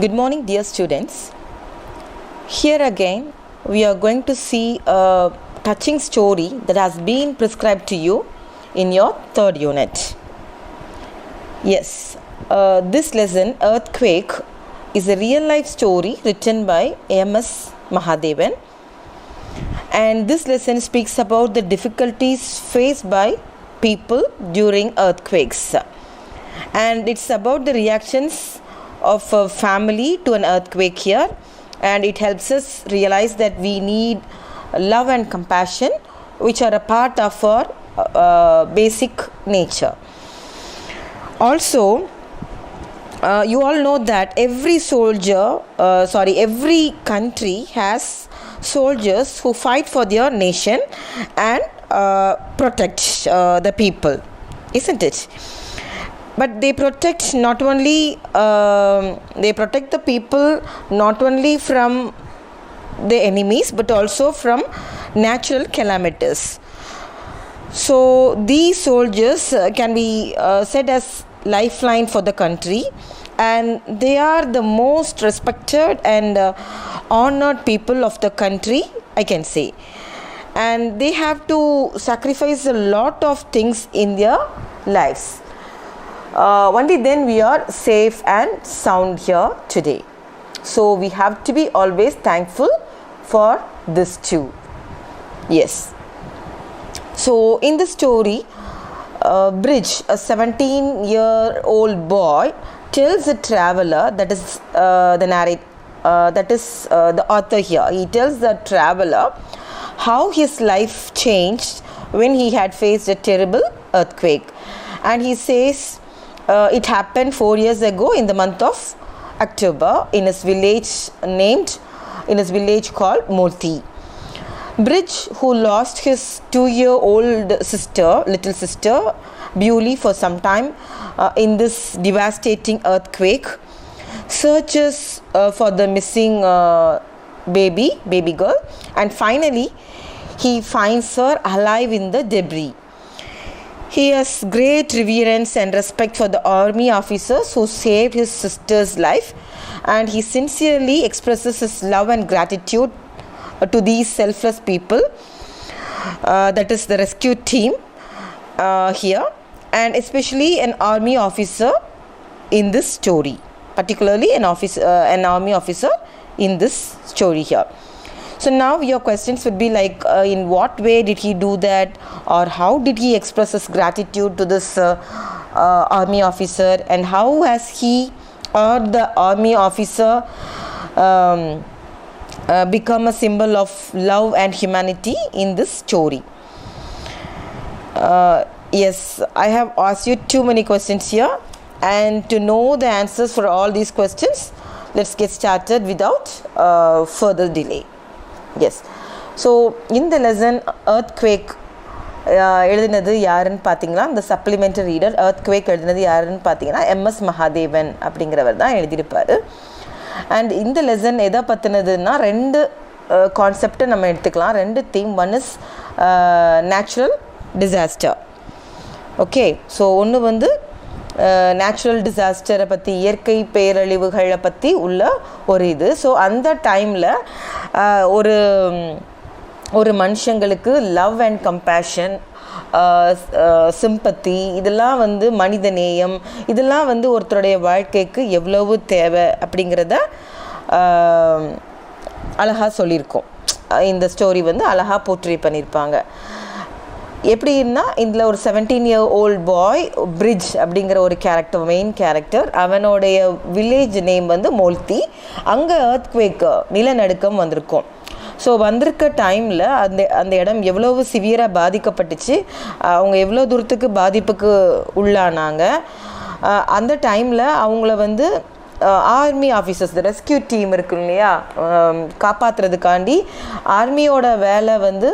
Good morning, dear students. Here again, we are going to see a touching story that has been prescribed to you in your third unit. Yes, this lesson, Earthquake, is a real life story written by M.S. Mahadevan. And this lesson speaks about the difficulties faced by people during earthquakes. And it's about the reactions of a family to an earthquake here, and it helps us realize that we need love and compassion, which are a part of our basic nature. Also, you all know that every country has soldiers who fight for their nation and protect the people, isn't it? But they protect the people not only from the enemies but also from natural calamities. So these soldiers can be said as lifeline for the country, and they are the most respected and honored people of the country, I can say. And they have to sacrifice a lot of things in their lives. Only then we are safe and sound here today. So we have to be always thankful for this too. Yes. So in the story, Bridge, a 17-year-old boy, tells a traveler, that is the author here. He tells the traveler how his life changed when he had faced a terrible earthquake, and he says it happened 4 years ago in the month of October in his village called Multi. Bridge, who lost his 2-year-old little sister Bewley for some time in this devastating earthquake, searches for the missing baby girl, and finally he finds her alive in the debris. He has great reverence and respect for the army officers who saved his sister's life, and he sincerely expresses his love and gratitude to these selfless people, that is the rescue team here, and especially an army officer in this story, particularly an army officer in this story here. So now your questions would be like, in what way did he do that, or how did he express his gratitude to this army officer, and how has he or the army officer become a symbol of love and humanity in this story? Yes, I have asked you too many questions here, and to know the answers for all these questions, let's get started without further delay. Yes, so in the lesson earthquake எழுதினது யாருன்னு பார்த்தீங்கன்னா, இந்த supplementary reader earthquake எழுதினது யாருன்னு பார்த்தீங்கன்னா MS Mahadevan அப்படிங்கிறவர் தான் எழுதியிருப்பார். அண்ட் இந்த லெசன் எதை பற்றினதுன்னா, ரெண்டு கான்செப்டை நம்ம எடுத்துக்கலாம், ரெண்டு theme. One is natural disaster. Okay, so ஒன்று வந்து நேச்சுரல் டிசாஸ்டரை பற்றி, இயற்கை பேரழிவுகளை பற்றி உள்ள ஒரு இது. ஸோ அந்த டைமில் ஒரு மனுஷங்களுக்கு லவ் அண்ட் கம்பேஷன், சிம்பத்தி, இதெல்லாம் வந்து மனிதநேயம், இதெல்லாம் வந்து ஒருத்தருடைய வாழ்க்கைக்கு எவ்வளவு தேவை அப்படிங்கிறத அழகாக சொல்லியிருக்கோம். இந்த ஸ்டோரி வந்து அழகாக போர்ட்ரே பண்ணியிருப்பாங்க. எப்படின்னா, இதில் ஒரு 17-year-old பாய் பிரிட்ஜ் அப்படிங்கிற ஒரு கேரக்டர், மெயின் கேரக்டர், அவனுடைய வில்லேஜ் நேம் வந்து மோல்தி. அங்கே எர்த்குவேக், நிலநடுக்கம் வந்திருக்கும். ஸோ வந்திருக்க டைமில் அந்த இடம் எவ்வளவு சிவியராக பாதிக்கப்பட்டுச்சு, அவங்க எவ்வளோ தூரத்துக்கு பாதிப்புக்கு உள்ளானாங்க. அந்த டைமில் அவங்கள வந்து ஆர்மி ஆஃபீஸர்ஸ், ரெஸ்கியூ டீம் இருக்கு இல்லையா, காப்பாற்றுறதுக்காண்டி ஆர்மியோட வேலை வந்து,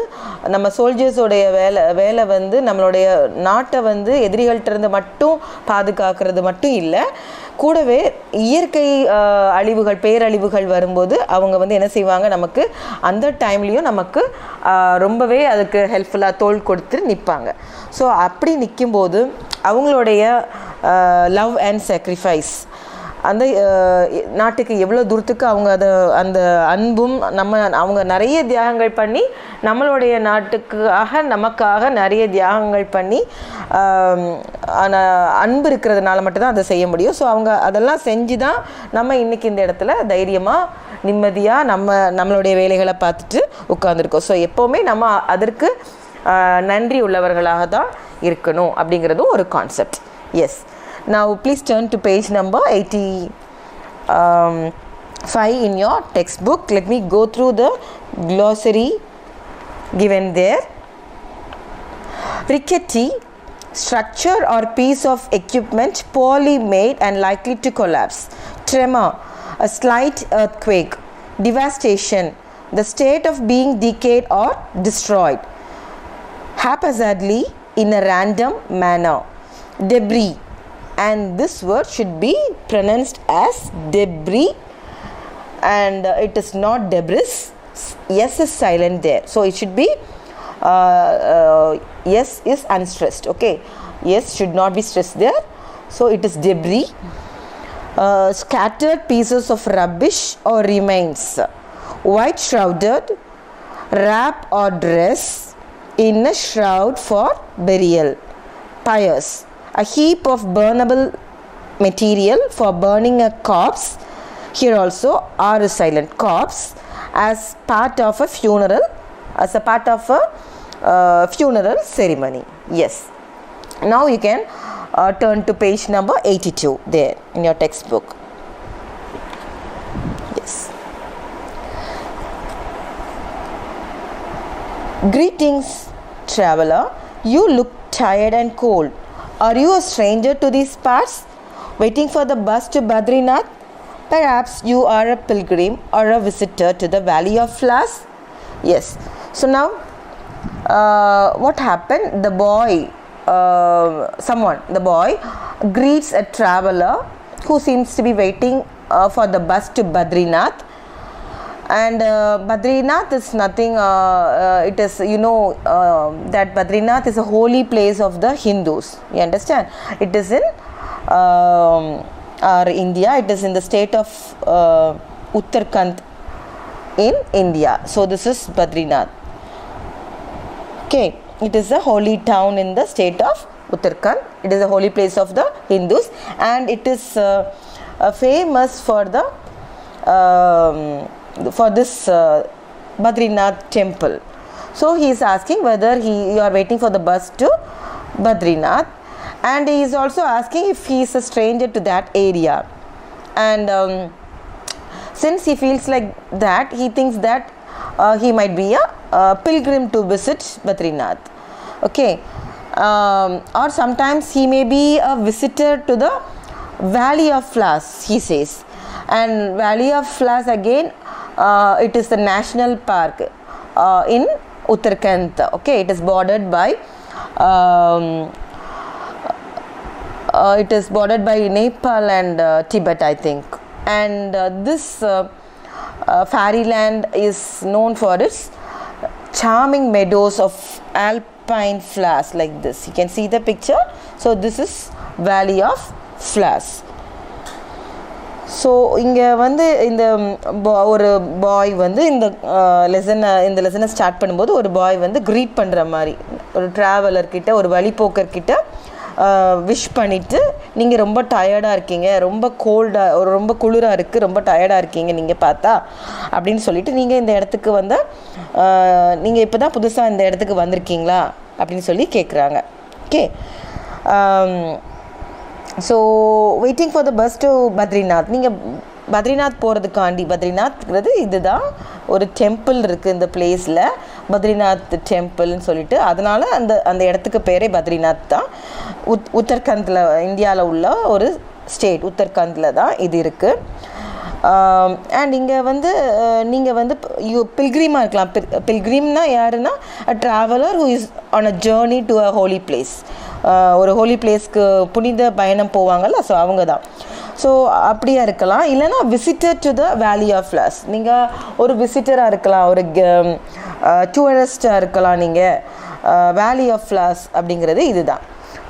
நம்ம சோல்ஜர்ஸோடைய வேலை வந்து நம்மளுடைய நாட்டை வந்து எதிரிகள்கிட்டருந்து மட்டும் பாதுகாக்கிறது மட்டும் இல்லை, கூடவே இயற்கை பேரழிவுகள் வரும்போது அவங்க வந்து என்ன செய்வாங்க, நமக்கு அந்த டைம்லேயும் நமக்கு ரொம்பவே அதுக்கு ஹெல்ப்ஃபுல்லாக தோள் கொடுத்து நிற்பாங்க. ஸோ அப்படி நிற்கும்போது அவங்களுடைய லவ் அண்ட் சாக்ரிஃபைஸ், அந்த நாட்டுக்கு எவ்வளோ தூரத்துக்கு அவங்க அந்த அன்பும் அவங்க நிறைய தியாகங்கள் பண்ணி நம்மளுடைய நாட்டுக்காக நமக்காக நிறைய தியாகங்கள் பண்ணி அன்பு இருக்கிறதுனால மட்டும்தான் அதை செய்ய முடியும். ஸோ அவங்க அதெல்லாம் செஞ்சு தான் நம்ம இன்றைக்கி இந்த இடத்துல தைரியமாக நிம்மதியாக நம்மளுடைய வேலைகளை பார்த்துட்டு உட்காந்துருக்கோம். ஸோ எப்போவுமே நம்ம அதற்கு நன்றி உள்ளவர்களாக தான் இருக்கணும் அப்படிங்கிறதும் ஒரு concept. Yes, now please turn to page number 85 in your textbook. Let me go through the glossary given there. Rickety, structure or piece of equipment poorly made and likely to collapse. Tremor, a slight earthquake. Devastation, the state of being decayed or destroyed haphazardly in a random manner. Debris, and this word should be pronounced as debris, and it is not debris. S is silent there, so it should be S is unstressed. Okay, S should not be stressed there, so it is debris. Scattered pieces of rubbish or remains. White shrouded, wrap or dress in a shroud for burial. Pyres, a heap of burnable material for burning a corpse. Here also R is silent. Corpse, as part of a funeral, as a part of a funeral ceremony. Yes. Now you can turn to page number 82 there in your textbook. Yes. Greetings, traveler. You look tired and cold. Are you a stranger to these parts, waiting for the bus to Badrinath? Perhaps you are a pilgrim or a visitor to the Valley of Flowers. Yes. So now, what happened? The boy greets a traveler who seems to be waiting for the bus to Badrinath. And Badrinath is nothing, it is, that Badrinath is a holy place of the Hindus. You understand? It is in our India. It is in the state of Uttarakhand in India. So this is Badrinath. Okay, it is a holy town in the state of Uttarakhand. It is a holy place of the Hindus, and it is famous for this Badrinath temple. So he is asking whether you are waiting for the bus to Badrinath, and he is also asking if he is a stranger to that area. And since he feels like that, he thinks that he might be a pilgrim to visit Badrinath. Okay, or sometimes he may be a visitor to the Valley of Flowers, he says. And Valley of Flowers again, it is the national park in Uttarakhand. Okay, it is bordered by Nepal and Tibet, I think. And this fairyland is known for its charming meadows of alpine flowers like this. You can see the picture. So this is Valley of Flowers. So இங்கே வந்து ஒரு பாய் வந்து இந்த லெசனை start பண்ணும்போது ஒரு பாய் வந்து greet பண்ணுற மாதிரி ஒரு ட்ராவலர்கிட்ட, ஒரு வழிபோக்கர்கிட்ட விஷ் பண்ணிவிட்டு, நீங்கள் ரொம்ப டயர்டாக இருக்கீங்க, ரொம்ப கோல்டாக, ரொம்ப குளிராக இருக்குது, ரொம்ப டயர்டாக இருக்கீங்க நீங்கள் பார்த்தா அப்படின்னு சொல்லிவிட்டு, நீங்கள் இந்த இடத்துக்கு நீங்கள் இப்போ தான் புதுசாக இந்த இடத்துக்கு வந்திருக்கீங்களா அப்படின்னு சொல்லி கேட்குறாங்க. Okay, so waiting for the bus to Badrinath. நீங்கள் பத்ரிநாத் போகிறதுக்காண்டி, பத்ரிநாத்ங்கிறது இதுதான் ஒரு டெம்பிள் இருக்குது இந்த பிளேஸில், பத்ரிநாத் டெம்பிள்னு சொல்லிட்டு, அதனால் அந்த இடத்துக்கு பேரே பத்ரிநாத் தான். உத்தரகாண்டில், இந்தியாவில் உள்ள ஒரு ஸ்டேட் உத்தரகாண்டில் தான் இது இருக்குது. அண்ட் இங்கே நீங்கள் பில்கிரிமாக இருக்கலாம். பில்கிரிம்னா யாருன்னா அ traveller who is on a journey to a Holi place. ஒரு ஹோலி பிளேஸ்க்கு புனித பயணம் போவாங்கள்ல, ஸோ அவங்க தான். ஸோ அப்படியா இருக்கலாம், இல்லைனா விசிட்டர் டு த வேலி ஆஃப் ஃப்ளவர்ஸ். நீங்கள் ஒரு விசிட்டராக இருக்கலாம், ஒரு டூரிஸ்டாக இருக்கலாம். நீங்கள் வேலி ஆஃப் ஃப்ளவர்ஸ் அப்படிங்கிறது இதுதான்.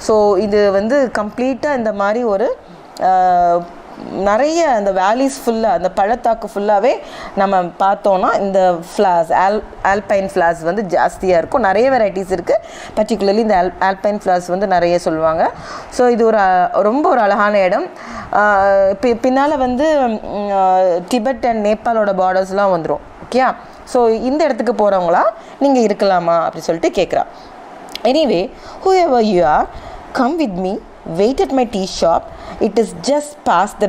ஸோ இது கம்ப்ளீட்டாக இந்த மாதிரி ஒரு நிறைய அந்த வேலிஸ் ஃபுல்லாக அந்த பள்ளத்தாக்கு ஃபுல்லாகவே நம்ம பார்த்தோன்னா இந்த ஃப்ளார்ஸ் ஆல்பைன் ஃப்ளார்ஸ் வந்து ஜாஸ்தியாக இருக்கும். நிறைய வெரைட்டிஸ் இருக்குது. பர்டிகுலர்லி இந்த ஆல்பைன் ஃப்ளார்ஸ் வந்து நிறைய சொல்லுவாங்க. ஸோ இது ரொம்ப ஒரு அழகான இடம். பின்னால் வந்து டிபெட் அண்ட் நேபாளோட பார்டர்ஸ்லாம் வந்துடும். ஓகே, ஸோ இந்த இடத்துக்கு போகிறவங்களா நீங்கள் இருக்கலாமா அப்படின்னு சொல்லிட்டு கேட்குறா. Anyway, whoever you are, come with me, wait at my tea shop. It is just past the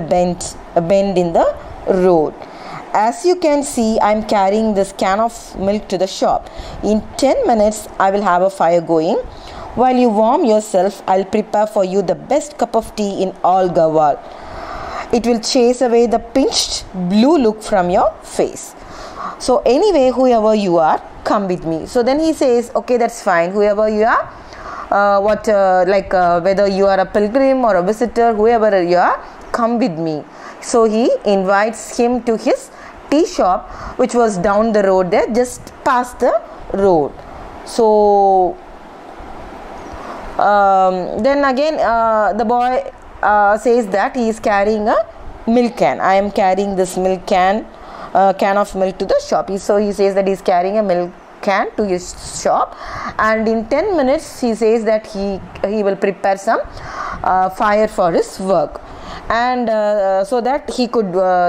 bend in the road. As you can see, I am carrying this can of milk to the shop. In 10 minutes, I will have a fire going. While you warm yourself, I'll prepare for you the best cup of tea in all Garhwal. It will chase away the pinched blue look from your face. So anyway, whoever you are, come with me. So then he says, okay, that's fine. Whoever you are, whether you are a pilgrim or a visitor, whoever you are, come with me. So he invites him to his tea shop, which was down the road there, just past the road. So then again the boy says that he is carrying a milk can. I am carrying this milk can of milk to the shop. So he says that he is carrying a milk can to his shop, and in 10 minutes he says that he will prepare some fire for his work, and so that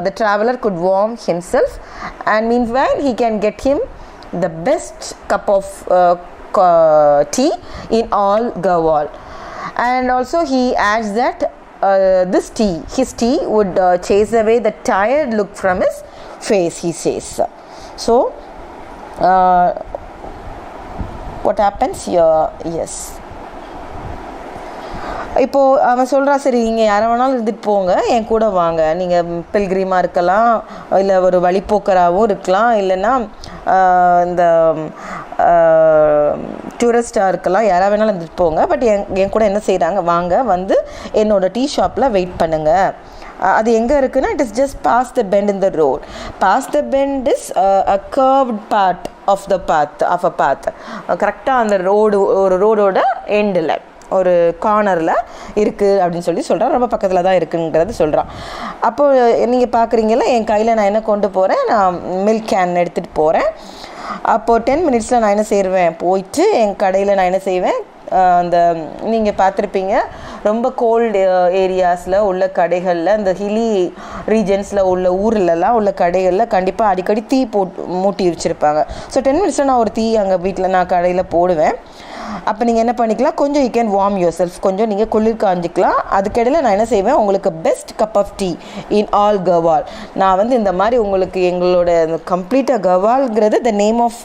the traveler could warm himself, and meanwhile he can get him the best cup of tea in all Garhwal. And also he adds that his tea would chase away the tired look from his face, he says. So what happens here? Yes, இப்போது அவன் சொல்கிறா, சரி நீங்கள் யாரை வேணாலும் இருந்துட்டு போங்க, என் கூட வாங்க, நீங்கள் பில்கிரிமாக இருக்கலாம், இல்லை ஒரு வழிப்போக்கராகவும் இருக்கலாம், இல்லைன்னா இந்த டூரிஸ்டாக இருக்கலாம், யாராக வேணாலும் இருந்துட்டு போங்க, பட் என் கூட என்ன செய்கிறாங்க, வாங்க வந்து என்னோடய டீ ஷாப்பில் வெயிட் பண்ணுங்கள். அது எங்கே இருக்குன்னா, it is just pass the bend in the road. Pass the bend is a curved part of a path. கரெக்டாக அந்த ரோடோட எண்டில் ஒரு கார்னரில் இருக்குது அப்படின்னு சொல்கிறான். ரொம்ப பக்கத்தில் தான் இருக்குங்கிறது சொல்கிறான். அப்போது நீங்கள் பார்க்குறீங்களா, என் கையில் நான் என்ன கொண்டு போகிறேன், நான் மில்க் கேன் எடுத்துகிட்டு போகிறேன். அப்போது 10 மினிட்ஸில் நான் என்ன செய்வேன், போயிட்டு என் கடையில் நான் என்ன செய்வேன், அந்த நீங்கள் பார்த்துருப்பீங்க ரொம்ப கோல்டு ஏரியாஸில் உள்ள கடைகளில், இந்த ஹிலி ரீஜன்ஸில் உள்ள ஊர்லலாம் உள்ள கடைகளில் கண்டிப்பாக அடிக்கடி தீ மூட்டி வச்சுருப்பாங்க. ஸோ 10 மினிட்ஸில் நான் ஒரு தீ அங்கே வீட்டில் நான் கடையில் போடுவேன். அப்போ நீங்கள் என்ன பண்ணிக்கலாம், கொஞ்சம் you can warm yourself, கொஞ்சம் நீங்கள் குளிர் காஞ்சிக்கலாம். அதுக்கிடையில் நான் என்ன செய்வேன், உங்களுக்கு best cup of tea in all Garhwal. நான் வந்து இந்த மாதிரி உங்களுக்கு எங்களோட கம்ப்ளீட்டாக Garhwalங்கிறது the name of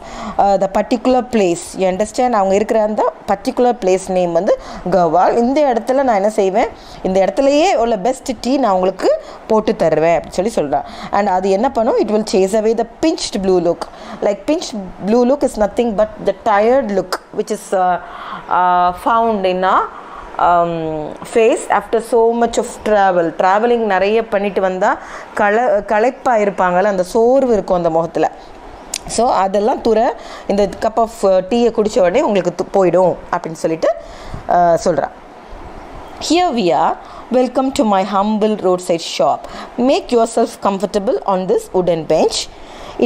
the particular place, you understand. அவங்க இருக்கிற அந்த பர்டிகுலர் பிளேஸ் நேம் வந்து Garhwal. இந்த இடத்துல நான் என்ன செய்வேன், இந்த இடத்துலையே உள்ள பெஸ்ட் டீ நான் உங்களுக்கு போட்டு தருவேன் அப்படின்னு சொல்கிறேன். அண்ட் அது என்ன பண்ணும், it will chase away the pinched blue look. Like pinched blue look is nothing but the tired look which is found in a face after so much of traveling நிறைய பண்ணிட்டு வந்தால் களைப்பாக இருப்பாங்கள்ல, அந்த சோர்வு இருக்கும் அந்த முகத்தில். ஸோ அதெல்லாம் இந்த கப் ஆஃப் டீயை குடித்த உடனே உங்களுக்கு போயிடும் அப்படின்னு சொல்லிட்டு சொல்கிறான். Here we are. Welcome to my humble roadside shop. Make yourself comfortable on this wooden bench.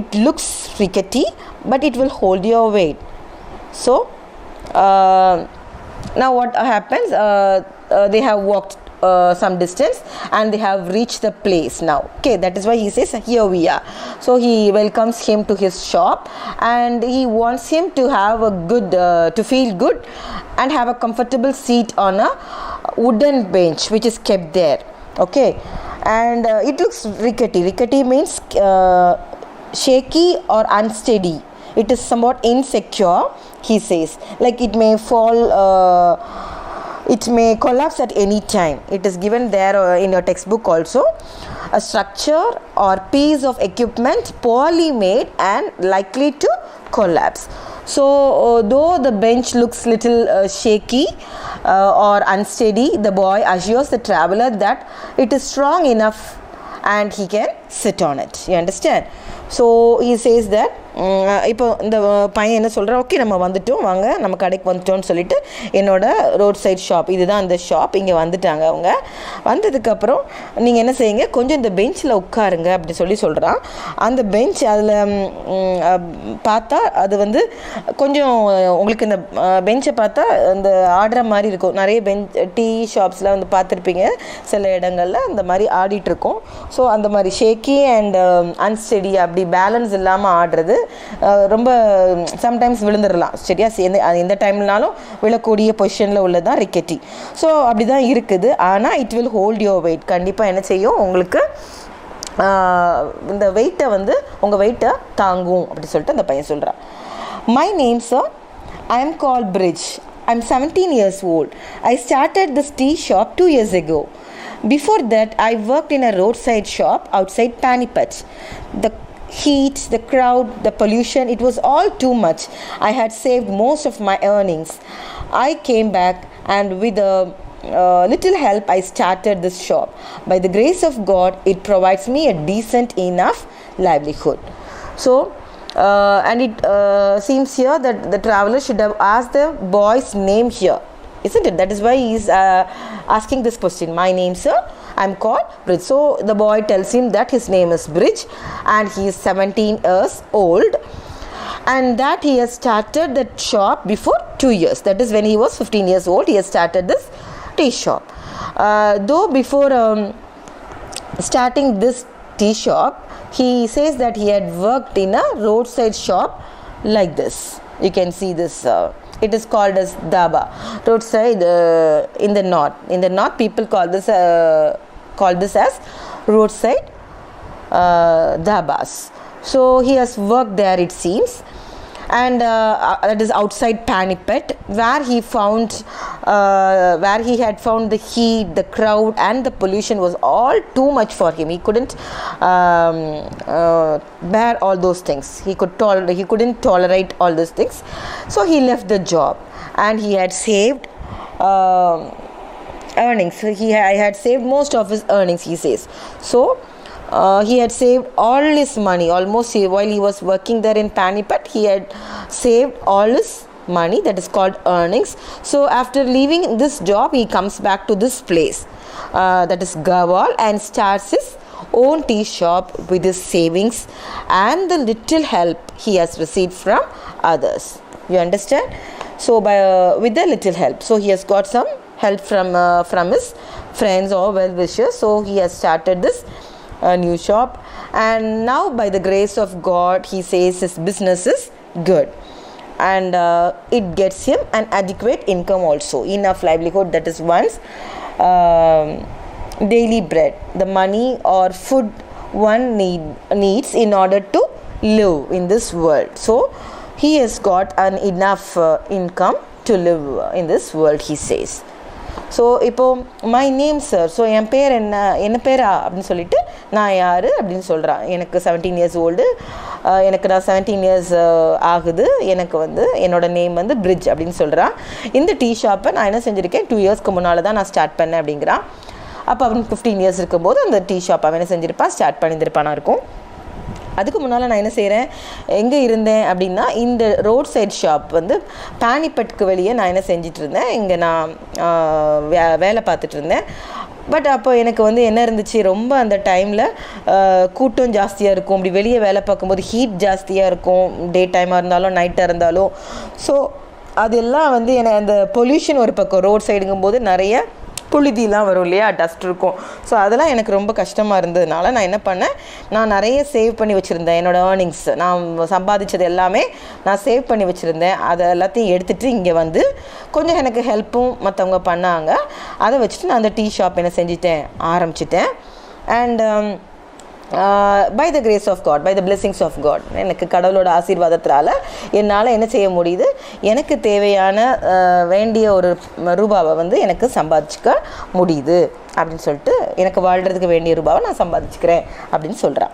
It looks rickety, but it will hold your weight. So now what happens, they have walked some distance and they have reached the place now. Okay, that is why he says here we are. So he welcomes him to his shop and he wants him to have a good to feel good and have a comfortable seat on a wooden bench which is kept there. Okay, and it looks rickety means shaky or unsteady. It is somewhat insecure, he says, like it may fall, it may collapse at any time. It is given there in your textbook also. A structure or piece of equipment poorly made and likely to collapse. So though the bench looks little shaky or unsteady, the boy assures the traveler that it is strong enough and he can sit on it. You understand? So he says that இப்போ இந்த பையன் என்ன சொல்கிறான், okay நம்ம வந்துட்டோம், வாங்க நம்ம கடைக்கு வந்துட்டோம்னு சொல்லிட்டு என்னோடய ரோட் சைட் ஷாப், இதுதான் அந்த ஷாப், இங்கே வந்துட்டாங்க. அவங்க வந்ததுக்கப்புறம் நீங்கள் என்ன செய்யுங்க, கொஞ்சம் இந்த பெஞ்சில் உட்காருங்க அப்படி சொல்கிறான். அந்த பெஞ்ச் அதில் பார்த்தா அது வந்து கொஞ்சம் உங்களுக்கு இந்த பெஞ்சை பார்த்தா இந்த ஆடுற மாதிரி இருக்கும். நிறைய டீ ஷாப்ஸில் வந்து பார்த்துருப்பீங்க சில இடங்களில் அந்த மாதிரி ஆடிட்டுருக்கோம். ஸோ அந்த மாதிரி ஷேக்கி அண்ட் அன்ஸ்டெடி, அப்படி பேலன்ஸ் இல்லாமல் ஆடுறது, ரொம்ப சம்டைம்ஸ் விழுந்துடலாம். சரியா, எந்த டைம்னாலும் விழக்கூடிய பொசிஷனில் உள்ளதான் ரிக்கெட்டி. ஸோ அப்படி தான் இருக்குது. ஆனால் it will hold your wait. கண்டிப்பாக என்ன செய்யும், உங்களுக்கு இந்த வெயிட்டை வந்து உங்கள் வெயிட்டை தாங்கும் அப்படி சொல்லிட்டு அந்த பையன் சொல்கிறான். My name sir, I am called Bridge. I'm 17 years old. I started this tea shop 2 years ago. Before that, I worked in a roadside shop outside Panipat. The heat, the crowd, the pollution, it was all too much. I had saved most of my earnings. I came back and with a little help I started this shop. By the grace of God, it provides me a decent enough livelihood. So and it seems here that the traveler should have asked the boy's name here, isn't it? That is why he is asking this question. My name, sir, I'm called Bridge. So the boy tells him that his name is Bridge and he is 17 years old and that he has started that shop before 2 years. That is when he was 15 years old, he has started this tea shop. Though before starting this tea shop, he says that he had worked in a roadside shop like this. You can see this. It is called as dhaba. Roadside in the north. In the north, people call this as roadside dhabas. So he has worked there, it seems. And that is outside Panipat, where he had found the heat, the crowd and the pollution was all too much for him. He couldn't bear all those things. He couldn't tolerate all those things. So he left the job and he had saved earnings. I had saved most of his earnings, he says. So he had saved all his money, almost while he was working there in Panipat, he had saved all his money, that is called earnings. So after leaving this job, he comes back to this place, that is Gawal, and starts his own tea shop with his savings and the little help he has received from others. You understand? So with the little help, so he has got some help from his friends or well-wishers. So he has started this new shop and now by the grace of God, he says his business is good and it gets him an adequate income also, enough livelihood, that is one's daily bread, the money or food one needs in order to live in this world. So he has got an enough income to live in this world, he says. So இப்போது my name sir, so என் பேர் என்ன பேரா அப்படின்னு சொல்லிட்டு நான் யார் அப்படின்னு சொல்கிறான். எனக்கு 17 இயர்ஸ் ஓல்டு, எனக்கு நான் 17 இயர்ஸ் ஆகுது, எனக்கு வந்து என்னோடய நேம் வந்து பிரிட்ஜ் அப்படின்னு சொல்கிறான். இந்த டீ ஷாப்பை நான் என்ன செஞ்சுருக்கேன், 2 இயர்ஸ்க்கு முன்னால் தான் நான் ஸ்டார்ட் பண்ணேன் அப்படிங்கிறான். அப்போ அவன் 15 இயர்ஸ் இருக்கும்போது அந்த டீ ஷாப் அவன் என்ன செஞ்சுருப்பான், ஸ்டார்ட் பண்ணியிருப்பானா இருக்கும். அதுக்கு முன்னால் நான் என்ன செய்கிறேன், எங்கே இருந்தேன் அப்படின்னா இந்த ரோட் சைட் ஷாப் வந்து பானிபட்டுக்கு வெளியே நான் என்ன செஞ்சிட்டு இருந்தேன், இங்கே நான் வேலை பார்த்துட்டு இருந்தேன். பட் அப்போ எனக்கு வந்து என்ன இருந்துச்சு, ரொம்ப அந்த டைமில் கூட்டம் ஜாஸ்தியாக இருக்கும். அப்படி வெளியே வேலை பார்க்கும்போது ஹீட் ஜாஸ்தியாக இருக்கும், டே டைமாக இருந்தாலும் நைட்டாக இருந்தாலும். ஸோ அதெல்லாம் வந்து எனக்கு அந்த பொல்யூஷன் ஒரு பக்கம், ரோட் சைடுங்கும்போது நிறைய புழுதிலாம் வரும் இல்லையா, டஸ்ட் இருக்கும். ஸோ அதெல்லாம் எனக்கு ரொம்ப கஷ்டமாக இருந்ததுனால நான் என்ன பண்ணேன், நான் நிறைய சேவ் பண்ணி வச்சுருந்தேன். என்னோடய ஏர்னிங்ஸ், நான் சம்பாதிச்சது எல்லாமே நான் சேவ் பண்ணி வச்சுருந்தேன். அதை எல்லாத்தையும் எடுத்துகிட்டு இங்கே வந்து கொஞ்சம் எனக்கு ஹெல்ப்பும் மற்றவங்க பண்ணாங்க. அதை வச்சுட்டு நான் அந்த டீ ஷாப் என்ன செஞ்சுட்டேன், ஆரம்பிச்சிட்டேன். And by the grace of God, by the blessings of God, எனக்கு கடவுளோட ஆசீர்வாதத்தினால என்னால் என்ன செய்ய முடியுது, எனக்கு தேவையான வேண்டிய ஒரு ரூபாவை வந்து எனக்கு சம்பாதிச்சுக்க முடியுது அப்படின்னு சொல்லிட்டு, எனக்கு வாழ்கிறதுக்கு வேண்டிய ரூபாவை நான் சம்பாதிச்சுக்கிறேன் அப்படின்னு சொல்கிறேன்.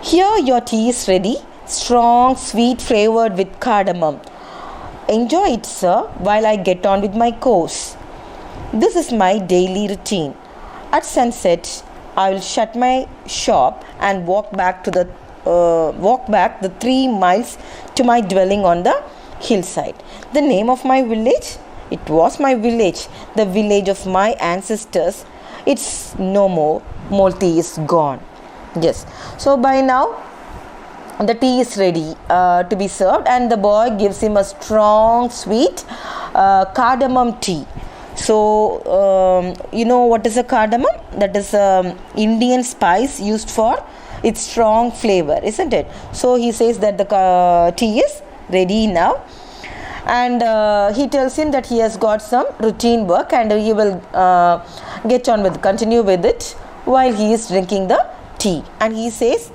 Here your tea is ready, strong, sweet, flavored with cardamom. Enjoy it, sir, while I get on with my course. This is my daily routine. At sunset, I will shut my shop and walk back to the walk back the 3 miles to my dwelling on the hillside. The name of my village? It was my village, the village of my ancestors. It's no more. Molti is gone. Yes. So by now, the tea is ready to be served, and the boy gives him a strong, sweet cardamom tea. So, you know what is a cardamom? That is Indian spice used for its strong flavor, isn't it? So he says that the tea is ready now, and he tells him that he has got some routine work, and he will continue with it while he is drinking the tea. And he says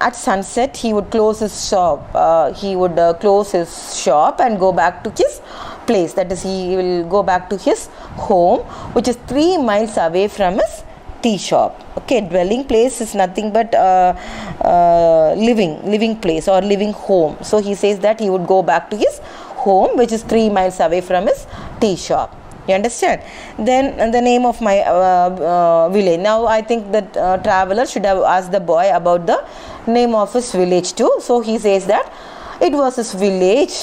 at sunset he would close his shop. Close his shop and go back to his place. That is, he will go back to his home, which is 3 miles away from his tea shop. Okay, dwelling place is nothing but living place or living home. So he says that he would go back to his home, which is 3 miles away from his tea shop. You understand? Then the name of my village. Now I think that traveler should have asked the boy about the name of his village too. So he says that it was his village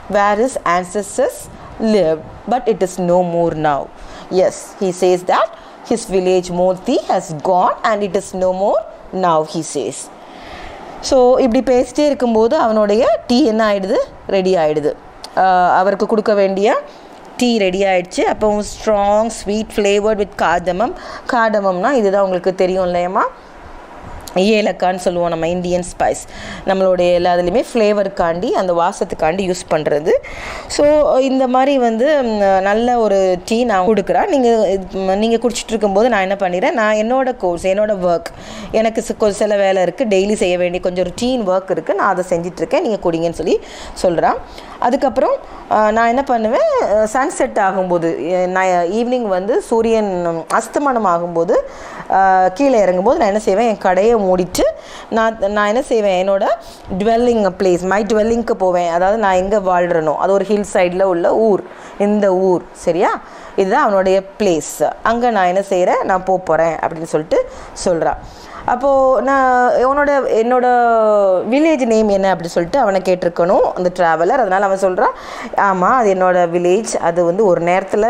where his ancestors lived, but it is no more now. Yes, he says that his village Molti has gone and it is no more now, he says. So இப்படி பேசிட்டே இருக்கும்போது அவனுடைய tea என்ன ஆகிடுது, ready ஆகிடுது. அவருக்கு கொடுக்க வேண்டிய டீ ரெடி ஆகிடுச்சு. அப்போ ஸ்ட்ராங் ஸ்வீட் ஃப்ளேவர்ட் வித் கார்டமம்னா இதுதான் உங்களுக்கு தெரியும் இல்லையம்மா, ஏலக்கான்னு சொல்லுவோம் நம்ம, இந்தியன் ஸ்பைஸ். நம்மளுடைய எல்லாத்துலேயுமே ஃப்ளேவருக்காண்டி அந்த வாசத்துக்காண்டி யூஸ் பண்ணுறது. ஸோ இந்த மாதிரி நல்ல ஒரு டீ நான் கொடுக்குறேன். நீங்கள் குடிச்சிட்டு இருக்கும்போது நான் என்ன பண்ணிடுறேன், நான் என்னோடய கோர்ஸ், என்னோடய ஒர்க், எனக்கு சில வேலை இருக்குது, டெய்லி செய்ய வேண்டிய கொஞ்சம் ருட்டீன் ஒர்க் இருக்குது, நான் அதை செஞ்சிட்ருக்கேன், நீங்கள் குடிங்கன்னு சொல்கிறேன். அதுக்கப்புறம் நான் என்ன பண்ணுவேன், சன்செட் ஆகும்போது, நான் ஈவினிங் சூரியன் அஸ்தமனம் ஆகும்போது கீழே இறங்கும்போது நான் என்ன செய்வேன், என் கடையை மூடிட்டு நான் என்ன செய்வேன், என்னோடய டுவெல்லிங் பிளேஸ், மை டுவெல்லிங்க்கு போவேன். அதாவது நான் எங்கே வாழ்கிறனோ அது ஒரு ஹில் சைடில் உள்ள ஊர், இந்த ஊர் சரியா, இதுதான் அவனுடைய பிளேஸ். அங்கே நான் என்ன செய்கிறேன், நான் போகிறேன் அப்படின்னு சொல்கிறான். அப்போது நான் என்னோட வில்லேஜ் நேம் என்ன அப்படின்னு சொல்லிட்டு அவனை கேட்டிருக்கணும் அந்த ட்ராவலர். அதனால் அவன் சொல்கிறான், ஆமாம் அது என்னோடய வில்லேஜ், அது ஒரு நேரத்தில்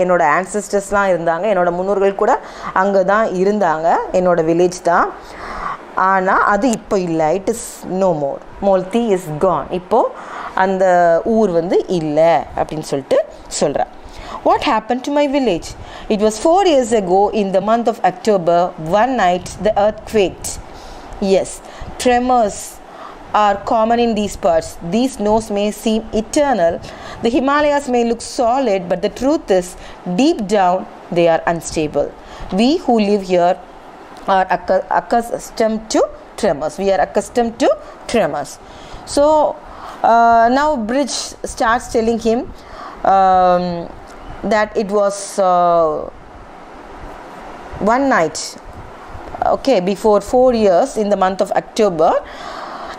என்னோடய ஆன்சஸ்டர்ஸ்லாம் இருந்தாங்க, என்னோடய முன்னோர்கள் கூட அங்கே தான் இருந்தாங்க, என்னோடய வில்லேஜ் தான். ஆனால் அது இப்போ இல்லை, it is no more, Molthi is gone. இப்போது அந்த ஊர் இல்லை அப்படின்னு சொல்கிறான். What happened to my village? It was 4 years ago in the month of October. One night the earth quaked. Yes, tremors are common in these parts. These snows may seem eternal. The Himalayas may look solid, but the truth is, deep down, they are unstable. We who live here are accustomed to tremors. We are accustomed to tremors. So now Bridge starts telling him that it was one night, okay, before 4 years in the month of October,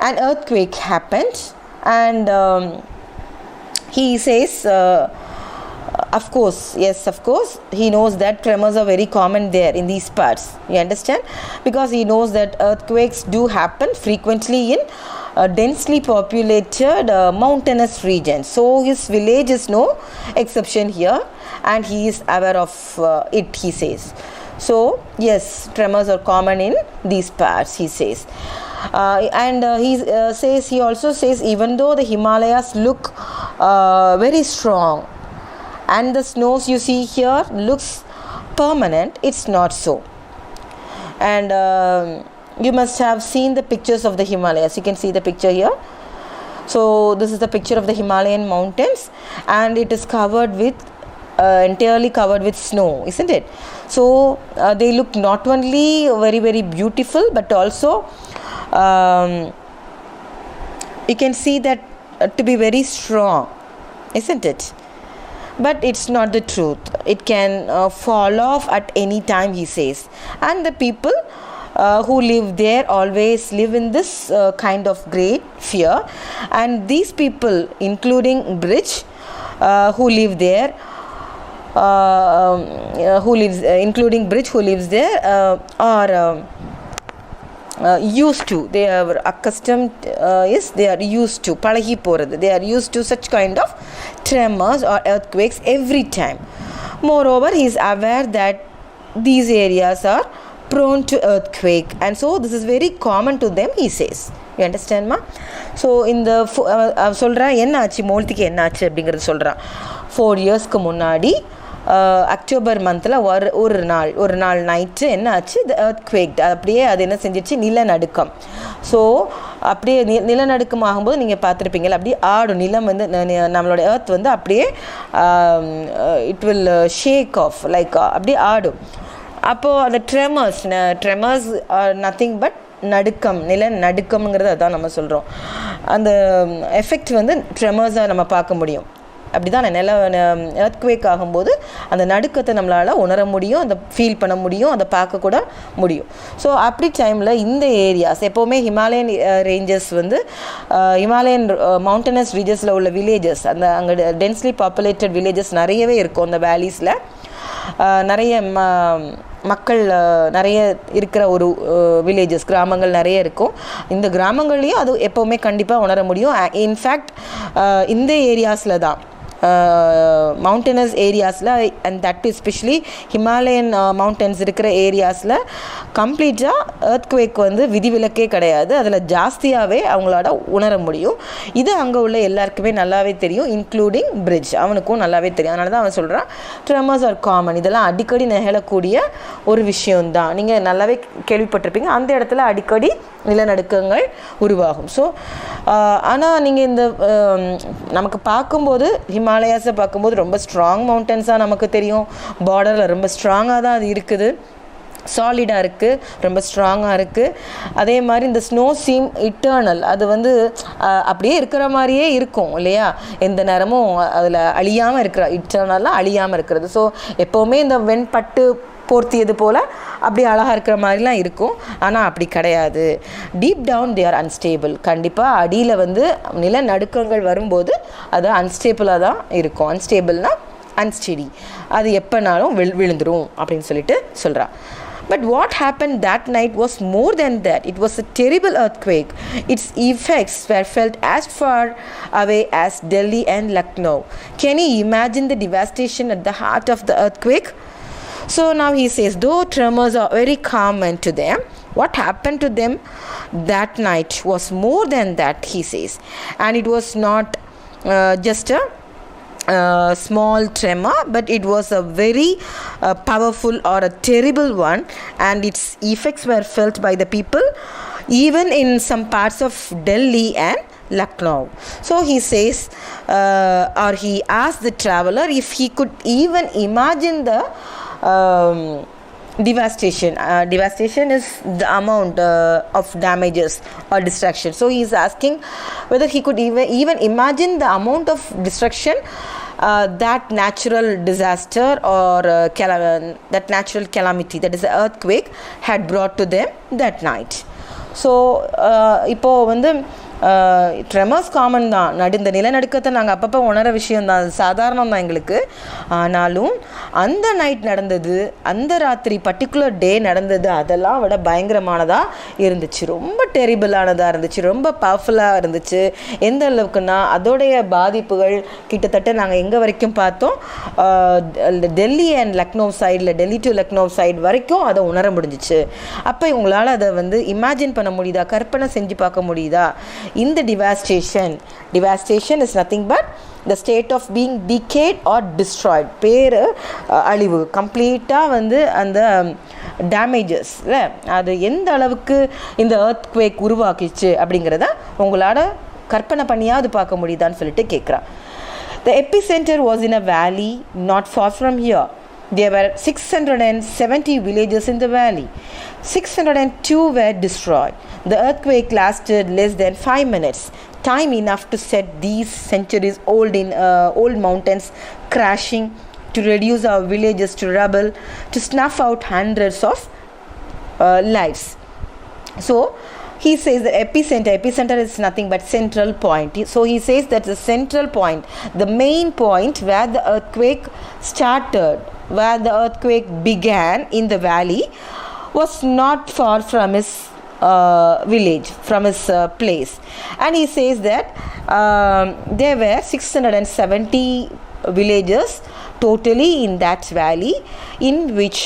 an earthquake happened, and he says, of course, yes, of course, he knows that tremors are very common there in these parts. You understand? Because he knows that earthquakes do happen frequently in densely populated mountainous regions. So his village is no exception here, and he is aware of it, he says. So yes, tremors are common in these parts, he says. He also says, even though the Himalayas look very strong and the snows you see here looks permanent, it's not so. And you must have seen the pictures of the Himalayas. You can see the picture here. So this is the picture of the Himalayan mountains, and it is covered with entirely covered with snow, isn't it? So they look not only very very beautiful, but also you can see that to be very strong, isn't it? But it's not the truth. It can fall off at any time, he says. And the people who live there always live in this kind of great fear. And these people, including Bridge, who live there, including Bridge who lives there, are used to, they are accustomed, they are used to, பழகி போகிறது, they are used to such kind of tremors or earthquakes every time. Moreover, he is aware that these areas are prone to earthquake, and so this is very common to them, he says. You understand ma? So இந்த சொல்கிறான் என்ன ஆச்சு மோல்த்திக்கு என்ன ஆச்சு அப்படிங்கிறது சொல்கிறான். 4 yearsக்கு முன்னாடி October மந்தில் ஒரு நாள் நைட்டு என்ன ஆச்சு, த எர்த்குவேக், அப்படியே அது என்ன செஞ்சிச்சு, நிலநடுக்கம். ஸோ அப்படியே நிலநடுக்கம் ஆகும்போது நீங்கள் பார்த்துருப்பீங்களா, அப்படியே ஆடும் நிலம் வந்து, நம்மளோட எர்த் வந்து அப்படியே it will shake off, like அப்படியே ஆடும். அப்போது அந்த ட்ரெமர்ஸ் ஆர் நத்திங் பட் நடுக்கம், நிலநடுக்கம்ங்கிறது அதான் நம்ம சொல்கிறோம். அந்த எஃபெக்ட் வந்து ட்ரெமர்ஸாக நம்ம பார்க்க முடியும். அப்படி தான் எர்த்குவேக் ஆகும்போது அந்த நடுக்கத்தை நம்மளால் உணர முடியும், அதை ஃபீல் பண்ண முடியும், அதை பார்க்கக்கூட முடியும். ஸோ அப்படி டைமில் இந்த ஏரியாஸ் எப்போவுமே ஹிமாலயன் ரேஞ்சஸ் வந்து ஹிமாலயன் மவுண்டனஸ் ரீஜஸில் உள்ள வில்லேஜஸ், அந்த அங்கே டென்ஸ்லி பாப்புலேட்டட் வில்லேஜஸ் நிறையவே இருக்கும். அந்த வேலிஸில் நிறைய மக்கள் நிறைய இருக்கிற ஒரு வில்லேஜஸ், கிராமங்கள் நிறைய இருக்கும். இந்த கிராமங்கள்லேயும் அது எப்போவுமே கண்டிப்பாக உணர முடியும். இன்ஃபேக்ட் இந்த ஏரியாஸில் தான் மவுண்டனஸ் ஏரியாஸில், and that especially Himalayan mountains இருக்கிற ஏரியாஸில் கம்ப்ளீட்டாக எர்த்குவேக் வந்து விதிவிலக்கே கிடையாது. அதில் ஜாஸ்தியாகவே அவங்களோட உணர முடியும். இது அங்கே உள்ள எல்லாருக்குமே நல்லாவே தெரியும், இன்க்ளூடிங் பிரிட்ஜ், அவனுக்கும் நல்லாவே தெரியும். அதனால தான் அவன் சொல்கிறான் ட்ரெமர்ஸ் ஆர் காமன், இதெல்லாம் அடிக்கடி நிகழக்கூடிய ஒரு விஷயம்தான். நீங்கள் நல்லாவே கேள்விப்பட்டிருப்பீங்க, அந்த இடத்துல அடிக்கடி நிலநடுக்கங்கள் உருவாகும். ஸோ ஆனால் நீங்கள் இந்த நமக்கு பார்க்கும்போது ஹிமாலயாஸை பார்க்கும்போது ரொம்ப ஸ்ட்ராங் மவுண்டன்ஸாக நமக்கு தெரியும். பார்டரில் ரொம்ப ஸ்ட்ராங்காக தான் அது இருக்குது, சாலிடாக இருக்குது, ரொம்ப ஸ்ட்ராங்காக இருக்குது. அதே மாதிரி இந்த ஸ்னோ சீம் இட்டர்னல், அது வந்து அப்படியே இருக்கிற மாதிரியே இருக்கும் இல்லையா, எந்த நேரமும் அதில் அழியாமல் இருக்கிற, இட்டர்னலாக அழியாமல் இருக்கிறது. ஸோ எப்போவுமே இந்த வெண்பட்டு போர்த்தியது போல் அப்படி அழகாக இருக்கிற மாதிரிலாம் இருக்கும். ஆனால் அப்படி கிடையாது. Deep down they are unstable. கண்டிப்பாக அடியில் வந்து நிலநடுக்கங்கள் வரும்போது அது அன்ஸ்டேபிளாக தான் இருக்கும். அன்ஸ்டேபிள்னால் அன்ஸ்டெடி, அது எப்போனாலும் விழுந்துடும் அப்படின்னு சொல்லிட்டு சொல்கிறான். But what happened that night was more than that. It was a terrible earthquake. Its effects were felt as far away as Delhi and Lucknow. Can you imagine the devastation at the heart of the earthquake? So now he says, though tremors are very common to them, what happened to them that night was more than that, he says. And it was not just a small tremor, but it was a very powerful or a terrible one, and its effects were felt by the people even in some parts of Delhi and Lucknow. So he says, or he asked the traveler if he could even imagine the devastation. Devastation is the amount of damages or destruction. So he is asking whether he could even imagine the amount of destruction that natural disaster or that natural calamity, that is the earthquake, had brought to them that night. So இப்போது வந்து tremors common தான், இந்த நிலநடுக்கத்தை நாங்கள் அப்பப்போ உணர விஷயந்தான், அது சாதாரணம் தான் எங்களுக்கு. ஆனாலும் அந்த நைட் நடந்தது, அந்த ராத்திரி பர்டிகுலர் டே நடந்தது, அதெல்லாம் விட பயங்கரமானதாக இருந்துச்சு, ரொம்ப டெரிபிளானதாக இருந்துச்சு, ரொம்ப பவர்ஃபுல்லாக இருந்துச்சு. எந்த அளவுக்குன்னா அதோடைய பாதிப்புகள் கிட்டத்தட்ட நாங்கள் எங்கே வரைக்கும் பார்த்தோம், டெல்லி அண்ட் லக்னோ சைடில், டெல்லி டு லக்னோ சைடு வரைக்கும் அதை உணர முடிஞ்சிச்சு. அப்போ உங்களால் அதை வந்து இமேஜின் பண்ண முடியுதா, கற்பனை செஞ்சு பார்க்க முடியுதா? இந்த devastation is nothing but the state of being decayed or destroyed. பேர் அழிவு, கம்ப்ளீட்டாக வந்து அந்த டேமேஜஸ் இல்லை, அது எந்த அளவுக்கு இந்த earthquake உருவாக்கிச்சு அப்படிங்கிறத உங்களால் கற்பனை பண்ணியாவது பார்க்க முடியுதான்னு சொல்லிட்டு கேட்குறான். The epicenter was in a valley not far from here. There were 670 villages in the valley. 602 were destroyed. The earthquake lasted less than 5 minutes, time enough to set these centuries old mountains crashing, to reduce our villages to rubble, to snuff out hundreds of lives. So he says the epicenter is nothing but central point. So he says that the central point, the main point where the earthquake started, where the earthquake began in the valley, was not far from his village, from his place. And he says that there were 670 villages totally in that valley, in which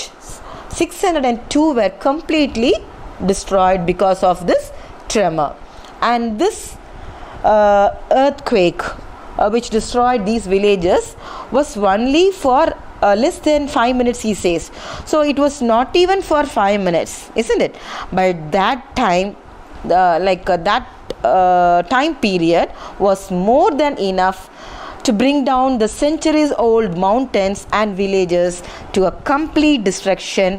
602 were completely destroyed because of this tremor. And this earthquake which destroyed these villages was only for less than 5 minutes, he says. So it was not even for 5 minutes, isn't it? But that time, that time period was more than enough to bring down the centuries old mountains and villages to a complete destruction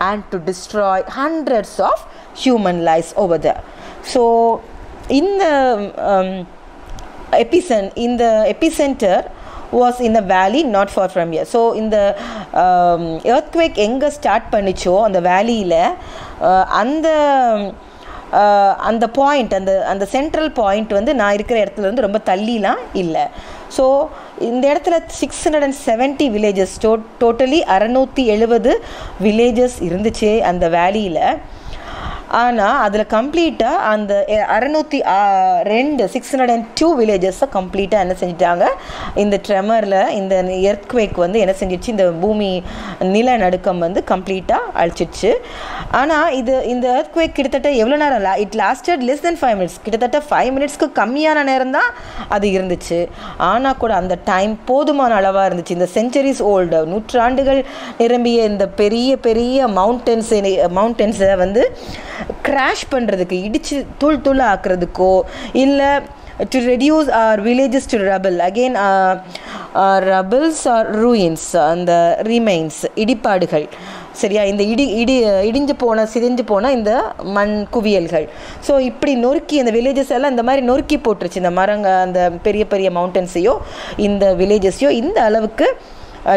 and to destroy hundreds of human lives over there. So in the epicenter was in the valley not far from here. So in the earthquake enga start பண்ணிச்சோ அந்த வேலியில் அந்த point அந்த central point வந்து நான் இருக்கிற இடத்துல இருந்து ரொம்ப தள்ளிலாம் இல்லை. ஸோ இந்த இடத்துல 670 வில்லேஜஸ் டோட்டலி 670 வில்லேஜஸ் இருந்துச்சு அந்த வேலியில். ஆனால் அதில் கம்ப்ளீட்டாக அந்த 602 வில்லேஜஸை கம்ப்ளீட்டாக என்ன செஞ்சிட்டாங்க, இந்த ட்ரெமரில் இந்த எர்த்குவேக் வந்து என்ன செஞ்சிடுச்சு, இந்த பூமி நிலநடுக்கம் வந்து கம்ப்ளீட்டாக அழிச்சிடுச்சு. ஆனால் இந்த எர்த்குவேக் கிட்டத்தட்ட எவ்வளோ நேரம், it lasted less than 5 minutes, கிட்டத்தட்ட 5 minutesக்கு கம்மியான நேரம் தான் அது இருந்துச்சு. ஆனால் கூட அந்த டைம் போதுமான அளவாக இருந்துச்சு. இந்த செஞ்சுரிஸ் ஓல்டு, நூற்றாண்டுகள் நிரம்பிய இந்த பெரிய பெரிய மவுண்டன்ஸை வந்து கிராஷ் பண்ணுறதுக்கு, இடித்து தூள் ஆக்குறதுக்கோ, இல்லை to reduce our villages to rubble, again rubbles or ruins, அந்த remains, இடிபாடுகள், சரியா, இந்த சிதைஞ்சு போன இந்த மண் குவியல்கள். ஸோ இப்படி நொறுக்கி அந்த வில்லேஜஸ் எல்லாம் இந்த மாதிரி நொறுக்கி போட்டுருச்சு. இந்த அந்த பெரிய பெரிய மவுண்டன்ஸையோ இந்த வில்லேஜஸையோ இந்த அளவுக்கு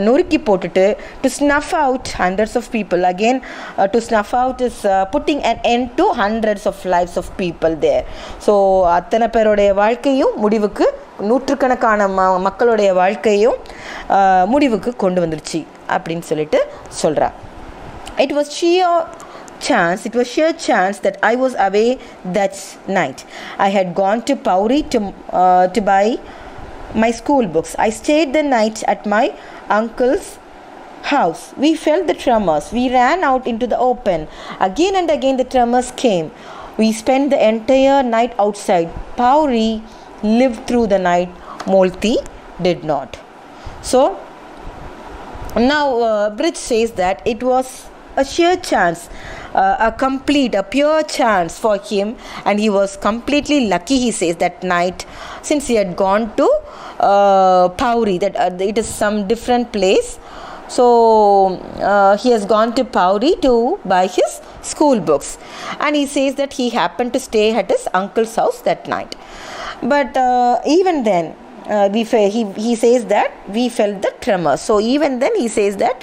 நொறுக்கி போட்டுட்டு to snuff out hundreds of people. Again to snuff out is putting an end to hundreds of lives of people there. So அத்தனை பேருடைய வாழ்க்கையும் முடிவுக்கு, நூற்றுக்கணக்கான மக்களுடைய வாழ்க்கையும் முடிவுக்கு கொண்டு வந்துருச்சு அப்படின்னு சொல்லிட்டு சொல்கிறா. It was sheer chance that I was away that night. I had gone to Pauri to buy my school books. I stayed the night at my uncle's house. We felt the tremors. We ran out into the open. Again and again the tremors came. We spent the entire night outside. Pauri lived through the night. Molti did not. So now Bridge says that it was a sheer chance, a pure chance for him, and he was completely lucky, he says, that night, since he had gone to Pauri, that it is some different place. So he has gone to Pauri to buy his school books, and he says that he happened to stay at his uncle's house that night. But even then he says that we felt the tremor. So even then he says that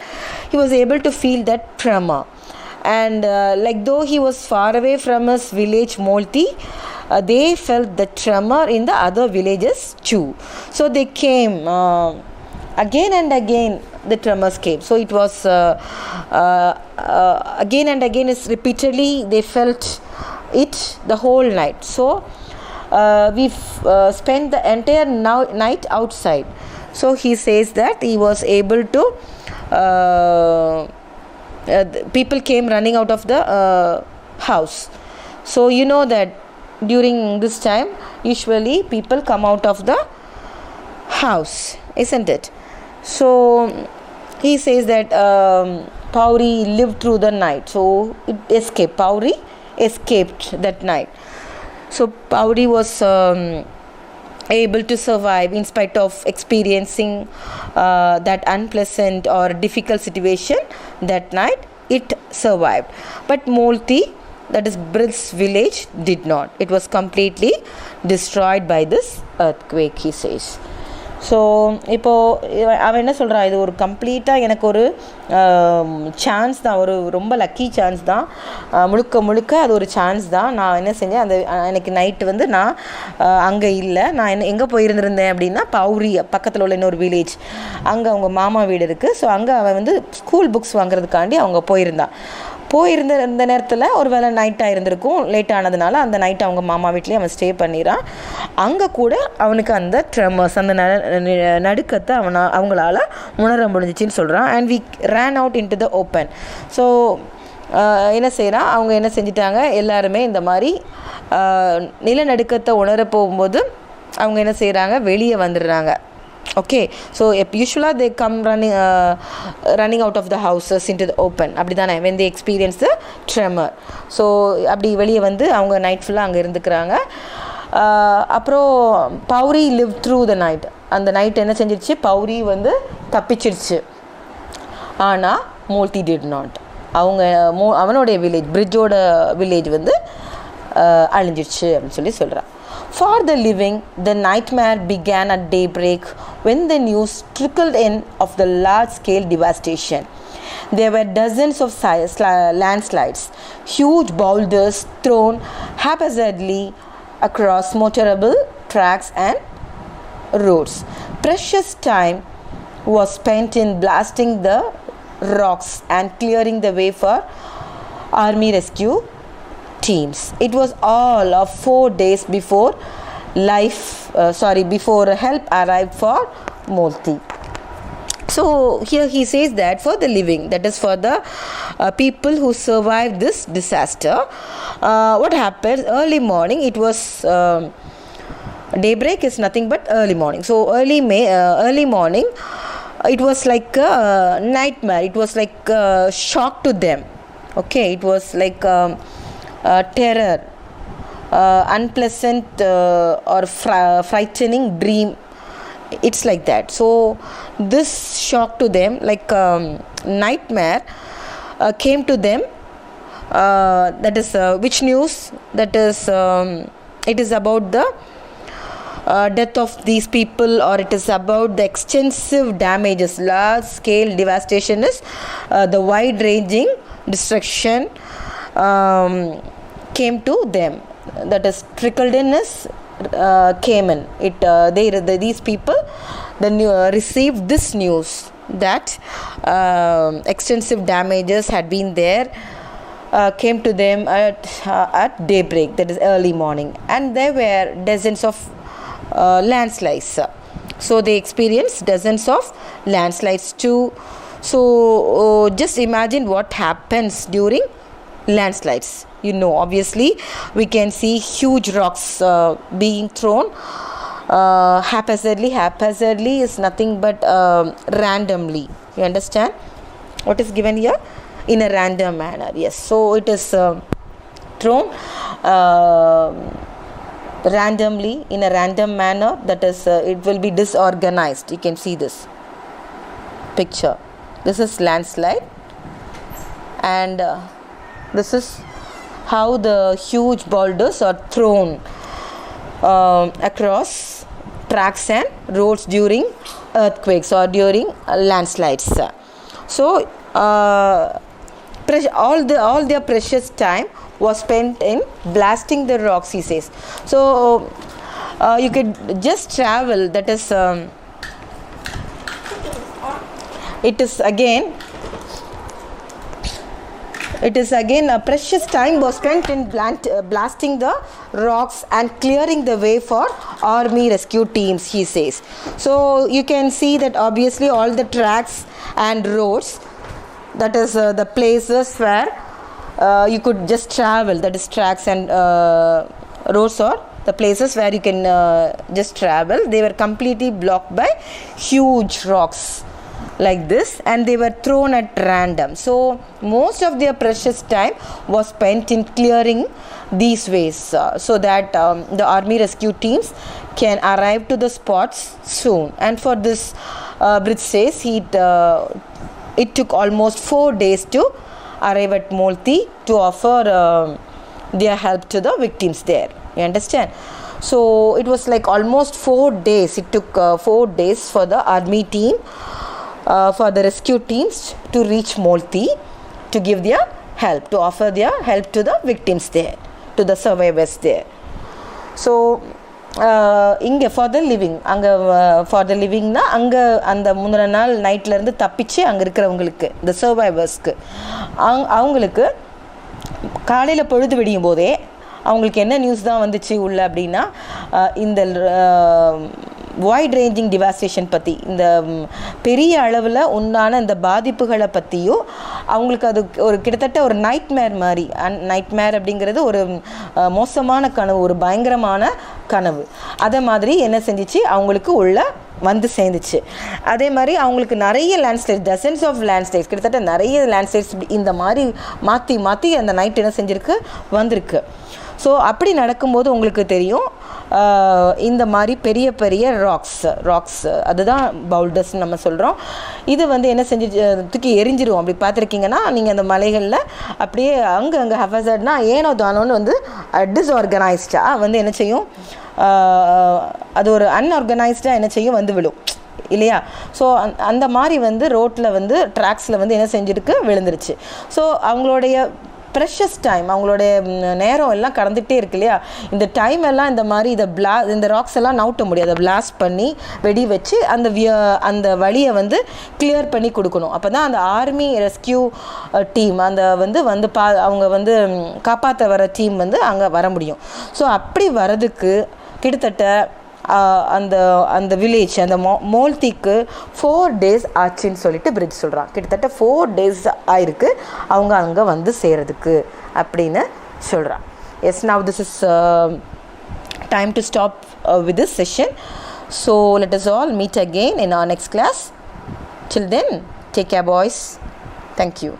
he was able to feel that tremor, and like though he was far away from his village Molti, they felt the tremor in the other villages too. So they came again and again, the tremors came. So it was again and again, is repeatedly they felt it the whole night. So we spent the entire night outside. So he says that he was able to people came running out of the house. So you know that during this time usually people come out of the house, isn't it? So he says that Pauri lived through the night. So Pauri escaped that night. So Pauri was able to survive in spite of experiencing that unpleasant or difficult situation that night. It survived. But Molti, that is Bridge's village, did not. It was completely destroyed by this earthquake, he says. So இப்போது அவன் என்ன சொல்கிறான், இது ஒரு கம்ப்ளீட்டாக எனக்கு ஒரு chance தான், ஒரு ரொம்ப லக்கி சான்ஸ் தான், முழுக்க அது ஒரு சான்ஸ் தான். நான் என்ன செஞ்சேன், அந்த எனக்கு நைட்டு வந்து நான் அங்கே இல்லை, நான் எங்கே போயிருந்திருந்தேன் அப்படின்னா பௌரி பக்கத்தில் உள்ள இன்னொரு வில்லேஜ், அங்கே அவங்க மாமா வீடு இருக்குது. ஸோ அங்கே அவன் வந்து ஸ்கூல் புக்ஸ் வாங்குறதுக்காண்டி அவங்க போயிருந்தான். போயிருந்த இந்த நேரத்தில் ஒரு வேளை நைட்டாக இருந்திருக்கும், லேட் ஆனதுனால அந்த நைட் அவங்க மாமா வீட்லேயே அவன் ஸ்டே பண்ணிடுறான். அங்கே கூட அவனுக்கு அந்த ட்ரெமர்ஸ், அந்த நடுக்கத்தை அவங்களால உணர முடிஞ்சிச்சின்னு சொல்கிறான். And we ran out into the open. So என்ன செய்கிறான், அவங்க என்ன செஞ்சிட்டாங்க, எல்லாருமே இந்த மாதிரி நிலநடுக்கத்தை உணர போகும்போது அவங்க என்ன செய்கிறாங்க, வெளியே வந்துடுறாங்க. Okay, so usually they come running out of the houses into the open, அப்படி தானே, when they experience the tremor. So அப்படி வெளியே வந்து அவங்க நைட் ஃபுல்லாக அங்கே இருந்துக்கிறாங்க. அப்புறம் Pauri live through the night. அந்த நைட் என்ன செஞ்சிருச்சு, பௌரி வந்து தப்பிச்சிருச்சு. ஆனால் மோல்தி did not. அவனுடைய வில்லேஜ், பிரிட்ஜோட வில்லேஜ் வந்து அழிஞ்சிருச்சு அப்படின்னு சொல்கிறான். For the living, the nightmare began at daybreak when the news trickled in of the large-scale devastation. There were dozens of landslides, huge boulders thrown haphazardly across motorable tracks and roads. Precious time was spent in blasting the rocks and clearing the way for army rescue teams. It was all of 4 days before before help arrived for Molti. So here he says that for the living, that is for the people who survived this disaster, what happened early morning, it was daybreak is nothing but early morning. So early morning, it was like a nightmare, it was like a shock to them. Okay, it was like terror, unpleasant or frightening dream. It's like that. So this shock to them, like nightmare, came to them. That is which news? That is it is about the death of these people, or it is about the extensive damages, large scale devastation is the wide ranging destruction came to them. That is trickled in is came in. These people received this news that extensive damages had been there, came to them at daybreak, that is early morning, and there were dozens of landslides. So they experienced dozens of landslides too. So just imagine what happens during landslides. Obviously we can see huge rocks being thrown haphazardly is nothing but randomly. You understand what is given here? In a random manner. Yes, so it is thrown randomly in a random manner, that is it will be disorganized. You can see this picture. This is landslide, and this is how the huge boulders are thrown across tracks and roads during earthquakes or during landslides. So all their precious time was spent in blasting the rocks, he says. So you could just travel, that is it is again a precious time was spent in blasting the rocks and clearing the way for army rescue teams, he says. So you can see that obviously all the tracks and roads, that is the places where you could just travel, that is tracks and roads, or the places where you can just travel, they were completely blocked by huge rocks like this, and they were thrown at random. So most of their precious time was spent in clearing these ways so that the army rescue teams can arrive to the spots soon. And for this, Bridge says it took almost 4 days to arrive at Molti to offer their help to the victims there. You understand? So it was like almost 4 days. It took 4 days for the army team, for the rescue teams to reach Molti to give their help, to offer their help to the victims there, to the survivors there. So இங்கே for the living, அங்கே for the லிவிங்னா அங்கே அந்த முந்தின நாள் நைட்லேருந்து தப்பிச்சு அங்கே இருக்கிறவங்களுக்கு, இந்த சர்வைவர்ஸ்க்கு, அவங்களுக்கு காலையில் பொழுது விடியும் போதே அவங்களுக்கு என்ன நியூஸ் தான் வந்துச்சு உள்ள அப்படின்னா, இந்த வைட் ரேஞ்சிங் டிவாஸ்டேஷன் பற்றி, இந்த பெரிய அளவில் உண்டான இந்த பாதிப்புகளை பற்றியும் அவங்களுக்கு அது ஒரு கிட்டத்தட்ட ஒரு நைட்மேர் மாதிரி. நைட்மேர் அப்படிங்கிறது ஒரு மோசமான கனவு, ஒரு பயங்கரமான கனவு. அதை மாதிரி என்ன செஞ்சிச்சு, அவங்களுக்கு உள்ள வந்து சேர்ந்துச்சு. அதே மாதிரி அவங்களுக்கு நிறைய லேண்ட்ஸ்லைட்ஸ், டசன்ஸ் ஆஃப் லேண்ட்ஸ்லைட்ஸ், கிட்டத்தட்ட நிறைய லேண்ட்ஸ்லைட்ஸ் இந்த மாதிரி மாற்றி மாற்றி அந்த நைட் என்ன செஞ்சுருக்கு, வந்திருக்கு. ஸோ அப்படி நடக்கும்போது உங்களுக்கு தெரியும், இந்த மாதிரி பெரிய பெரிய ராக்ஸ் அதுதான் பவுல்டர்ஸ்ன்னு நம்ம சொல்கிறோம். இது வந்து என்ன செஞ்சு தூக்கி எரிஞ்சிரும். அப்படி பார்த்துருக்கீங்கன்னா நீங்கள் அந்த மலைகளில் அப்படியே அங்கே ஹஃபசட்னா ஏனோ தானோன்னு வந்து டிஸ்ஆர்கனைஸ்டாக வந்து என்ன செய்யும், அது ஒரு அன்ஆர்கனைஸ்டாக என்ன செய்யும், வந்து விழும் இல்லையா. ஸோ அந்த மாதிரி வந்து ரோட்டில் வந்து ட்ராக்ஸில் வந்து என்ன செஞ்சுருக்கு, விழுந்துருச்சு. ஸோ அவங்களுடைய ப்ரெஷஸ் டைம், அவங்களுடைய நேரம் எல்லாம் கடந்துகிட்டே இருக்கு இல்லையா. இந்த டைம் எல்லாம் இந்த மாதிரி இந்த ராக்ஸ் எல்லாம் நவுட்ட முடியாது, பிளாஸ்ட் பண்ணி வெடி வச்சு அந்த வழியை வந்து கிளியர் பண்ணி கொடுக்கணும். அப்போ தான் அந்த ஆர்மி ரெஸ்கியூ டீம் அந்த வந்து அவங்க வந்து காப்பாற்ற வர டீம் வந்து அங்கே வர முடியும். ஸோ அப்படி வரதுக்கு கிட்டத்தட்ட அந்த வில்லேஜ், அந்த மோல்திக்கு 4 days ஆச்சுன்னு சொல்லிட்டு பிரிட்ஜ் சொல்கிறான். கிட்டத்தட்ட 4 days ஆயிருக்கு அவங்க அங்கே வந்து சேரதுக்கு அப்படின்னு சொல்கிறான். Yes, now this is time to stop with this session. So let us all meet again in our next class. Till then, take care boys. Thank you.